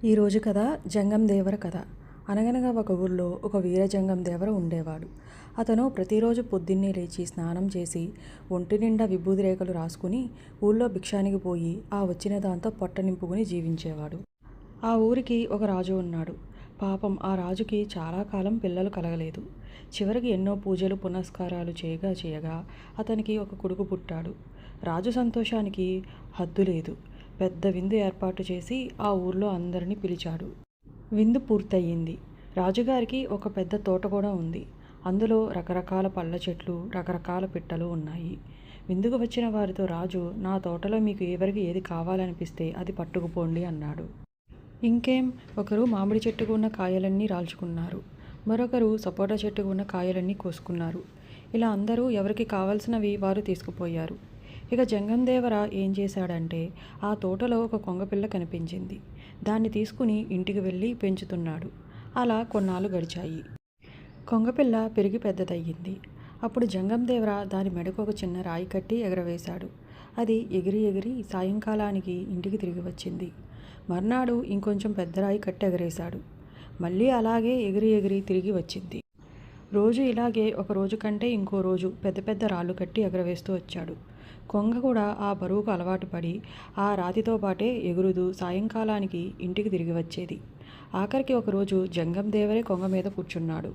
ఈరోజు కథ జంగం దేవర కథ. అనగనగా ఒక ఊర్లో ఒక వీర జంగం దేవర ఉండేవాడు. అతను ప్రతిరోజు పొద్దున్నే లేచి స్నానం చేసి ఒంటి నిండా విభూది రేఖలు రాసుకుని ఊళ్ళో భిక్షానికి పోయి ఆ వచ్చిన దాంతో పొట్ట నింపుకుని జీవించేవాడు. ఆ ఊరికి ఒక రాజు ఉన్నాడు. పాపం ఆ రాజుకి చాలా కాలం పిల్లలు కలగలేదు. చివరికి ఎన్నో పూజలు పునస్కారాలు చేయగా చేయగా అతనికి ఒక కొడుకు పుట్టాడు. రాజు సంతోషానికి హద్దు లేదు. పెద్ద విందు ఏర్పాటు చేసి ఆ ఊర్లో అందరినీ పిలిచాడు. విందు పూర్తయింది. రాజుగారికి ఒక పెద్ద తోట కూడా ఉంది. అందులో రకరకాల పళ్ళ చెట్లు, రకరకాల పిట్టలు ఉన్నాయి. విందుకు వచ్చిన వారితో రాజు, నా తోటలో మీకు ఎవరికి ఏది కావాలనిపిస్తే అది పట్టుకుపోండి అన్నాడు. ఇంకేం, ఒకరు మామిడి చెట్టుకు ఉన్న కాయలన్నీ రాల్చుకున్నారు. మరొకరు సపోటా చెట్టుకు ఉన్న కాయలన్నీ కోసుకున్నారు. ఇలా అందరూ ఎవరికి కావలసినవి వారు తీసుకుపోయారు. ఇక జంగం దేవర ఏం చేశాడంటే, ఆ తోటలో ఒక కొంగపిల్ల కనిపించింది. దాన్ని తీసుకుని ఇంటికి వెళ్ళి పెంచుతున్నాడు. అలా కొన్నాళ్ళు గడిచాయి. కొంగపిల్ల పెరిగి పెద్దదయ్యింది. అప్పుడు జంగం దేవర దాని మెడకు ఒక చిన్న రాయి కట్టి ఎగరవేశాడు. అది ఎగిరి ఎగిరి సాయంకాలానికి ఇంటికి తిరిగి వచ్చింది. మర్నాడు ఇంకొంచెం పెద్ద రాయి కట్టి ఎగరేశాడు. మళ్ళీ అలాగే ఎగిరి ఎగిరి తిరిగి వచ్చింది. రోజు ఇలాగే ఒక రోజు కంటే ఇంకో రోజు పెద్ద పెద్ద రాళ్ళు కట్టి ఎగరవేస్తూ వచ్చాడు. కొంగ కూడా ఆ బరువుకు అలవాటు పడి ఆ రాతితో పాటే ఎగురుతూ సాయంకాలానికి ఇంటికి తిరిగి వచ్చేది. ఆఖరికి ఒకరోజు జంగం దేవరే కొంగ మీద కూర్చున్నాడు.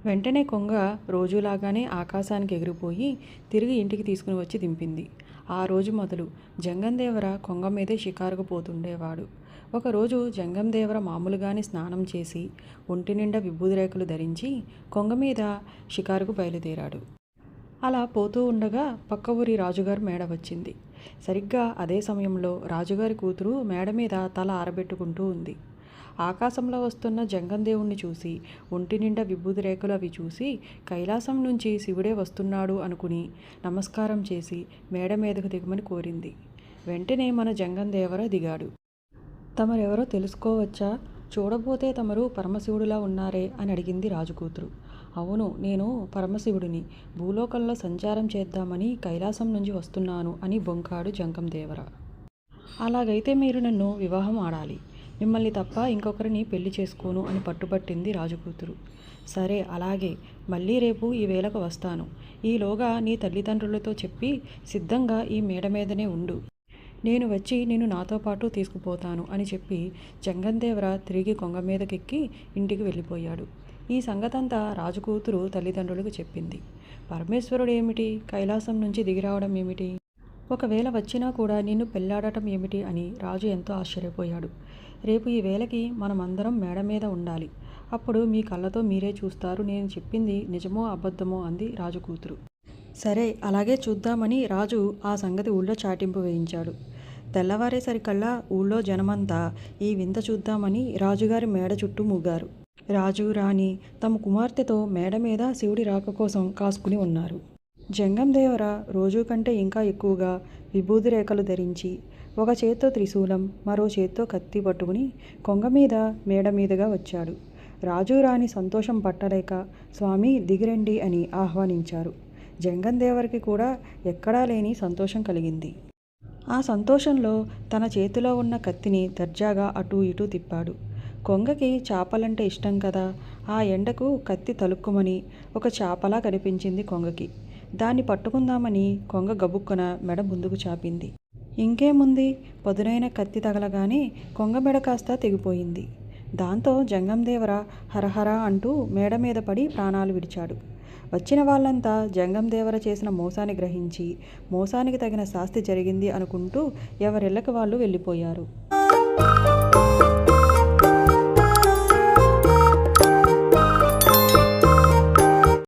వెంటనే కొంగ రోజులాగానే ఆకాశానికి ఎగిరిపోయి తిరిగి ఇంటికి తీసుకుని వచ్చి దింపింది. ఆ రోజు మొదలు జంగం దేవర కొంగ మీదే షికారుకు పోతుండేవాడు. ఒకరోజు జంగం దేవర మామూలుగానే స్నానం చేసి ఒంటి నిండా విభూది రేఖలు ధరించి కొంగ మీద షికారుకు బయలుదేరాడు. అలా పోతూ ఉండగా పక్క ఊరి రాజుగారు మేడ వచ్చింది. సరిగ్గా అదే సమయంలో రాజుగారి కూతురు మేడ మీద తల ఆరబెట్టుకుంటూ ఉంది. ఆకాశంలో వస్తున్న జంగం దేవుణ్ణి చూసి ఒంటి నిండా విభూది రేఖలు అవి చూసి కైలాసం నుంచి శివుడే వస్తున్నాడు అనుకుని నమస్కారం చేసి మేడ మీదకు దిగమని కోరింది. వెంటనే మన జంగం దేవర దిగాడు. తమరెవరో తెలుసుకోవచ్చా? చూడబోతే తమరు పరమశివుడిలా ఉన్నారే అని అడిగింది రాజుకూతురు. అవును, నేను పరమశివుడిని. భూలోకంలో సంచారం చేద్దామని కైలాసం నుంచి వస్తున్నాను అని బొంకాడు జంగం దేవర. అలాగైతే మీరు నన్ను వివాహం ఆడాలి. మిమ్మల్ని తప్ప ఇంకొకరిని పెళ్లి చేసుకోను అని పట్టుబట్టింది రాజుకూతురు. సరే, అలాగే. మళ్ళీ రేపు ఈ వేళకు వస్తాను. ఈలోగా నీ తల్లిదండ్రులతో చెప్పి సిద్ధంగా ఈ మేడ మీదనే ఉండు. నేను వచ్చి నిన్ను నాతో పాటు తీసుకుపోతాను అని చెప్పి జంగం దేవర తిరిగి కొంగ మీదకెక్కి ఇంటికి వెళ్ళిపోయాడు. ఈ సంగతంతా రాజుకూతురు తల్లిదండ్రులకు చెప్పింది. పరమేశ్వరుడు ఏమిటి, కైలాసం నుంచి దిగిరావడం ఏమిటి, ఒకవేళ వచ్చినా కూడా నిన్ను పెళ్లాడటం ఏమిటి అని రాజు ఎంతో ఆశ్చర్యపోయాడు. రేపు ఈ వేళకి మనమందరం మేడ మీద ఉండాలి. అప్పుడు మీ కళ్ళతో మీరే చూస్తారు నేను చెప్పింది నిజమో అబద్ధమో అంది రాజుకూతురు. సరే, అలాగే చూద్దామని రాజు ఆ సంగతి ఊళ్ళో చాటింపు వేయించాడు. తెల్లవారేసరికల్లా ఊళ్ళో జనమంతా ఈ వింత చూద్దామని రాజుగారి మేడ చుట్టూ మూగారు. రాజు రాణి తమ కుమార్తెతో మేడ మీద శివుడి రాక కోసం కాసుకుని ఉన్నారు. జంగం దేవర రోజు కంటే ఇంకా ఎక్కువగా విభూది రేఖలు ధరించి ఒక చేత్తో త్రిశూలం, మరో చేత్తో కత్తి పట్టుకుని కొంగ మీద మేడ మీదుగా వచ్చాడు. రాజు రాణి సంతోషం పట్టలేక స్వామి దిగిరండి అని ఆహ్వానించారు. జంగం దేవరికి కూడా ఎక్కడా లేని సంతోషం కలిగింది. ఆ సంతోషంలో తన చేతిలో ఉన్న కత్తిని దర్జాగా అటూ ఇటూ తిప్పాడు. కొంగకి చేపలంటే ఇష్టం కదా. ఆ ఎండకు కత్తి తలుక్కుమని ఒక చేపలా కనిపించింది కొంగకి. దాన్ని పట్టుకుందామని కొంగ గబుక్కున మెడ ముందుకు చాపింది. ఇంకేముంది, పదునైన కత్తి తగలగానే కొంగ మెడ కాస్త తెగిపోయింది. దాంతో జంగం దేవర హరహర అంటూ మేడ మీద పడి ప్రాణాలు విడిచాడు. వచ్చిన వాళ్ళంతా జంగం దేవర చేసిన మోసాన్ని గ్రహించి మోసానికి తగిన శాస్తి జరిగింది అనుకుంటూ ఎవరిళ్ళకి వాళ్ళు వెళ్ళిపోయారు.